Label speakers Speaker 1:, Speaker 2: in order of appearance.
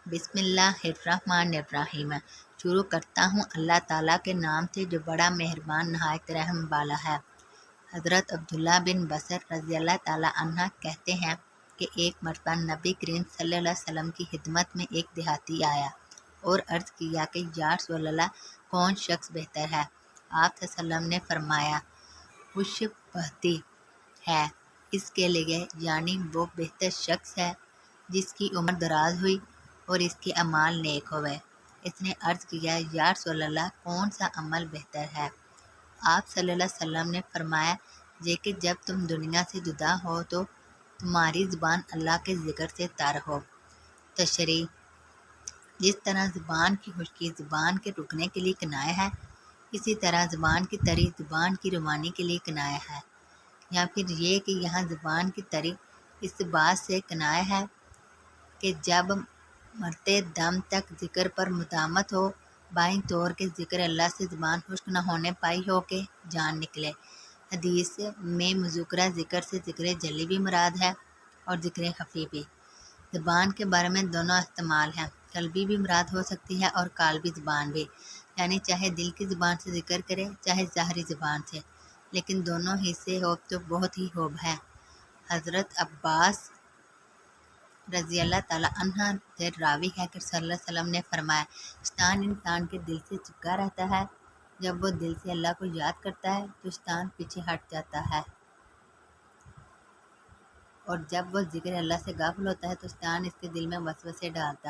Speaker 1: بسم اللہ الرحمن الرحیم۔ شروع کرتا ہوں اللہ تعالیٰ کے نام سے جو بڑا مہربان نہایت رحم والا ہے۔ حضرت عبداللہ بن بصر رضی اللہ تعالیٰ عنہ کہتے ہیں کہ ایک مرتبہ نبی کریم صلی اللہ علیہ وسلم کی خدمت میں ایک دیہاتی آیا اور عرض کیا کہ یا رسول اللہ کون شخص بہتر ہے؟ آپ صلی اللہ علیہ وسلم نے فرمایا خوش بختی ہے اس کے لیے، یعنی وہ بہتر شخص ہے جس کی عمر دراز ہوئی اور اس کے اعمال نیک ہوئے۔ اس نے عرض کیا یا رسول اللہ کون سا عمل بہتر ہے؟ آپ صلی اللہ علیہ وسلم نے فرمایا یہ کہ جب تم دنیا سے جدا ہو تو تمہاری زبان اللہ کے ذکر سے تر ہو۔ تشریح: جس طرح زبان کی خشکی زبان کے رکنے کے لیے کنایہ ہے، اسی طرح زبان کی تری زبان کی روانی کے لیے کنایہ ہے، یا پھر یہ کہ یہاں زبان کی تری اس بات سے کنایہ ہے کہ جب مرتے دم تک ذکر پر مداومت ہو، بائیں طور کے ذکر اللہ سے زبان خشک نہ ہونے پائی ہو کہ جان نکلے۔ حدیث میں مذکورہ ذکر سے ذکر جلی بھی مراد ہے اور ذکر خفی بھی۔ زبان کے بارے میں دونوں احتمال ہیں، قلبی بھی مراد ہو سکتی ہے اور قالبی زبان بھی، یعنی چاہے دل کی زبان سے ذکر کرے چاہے ظاہری زبان سے، لیکن دونوں ہی سے ہوب تو بہت ہی ہوب ہے۔ حضرت عباس رضی اللہ تعالیٰ عنہ سے راوی ہے کہ صلی اللہ علیہ وسلم نے فرمایا شیطان انسان کے دل سے چپکا رہتا ہے، جب وہ دل سے اللہ کو یاد کرتا ہے تو شیطان پیچھے ہٹ جاتا ہے، اور جب وہ ذکر اللہ سے غافل ہوتا ہے تو شیطان اس کے دل میں وسوسے ڈالتا ہے۔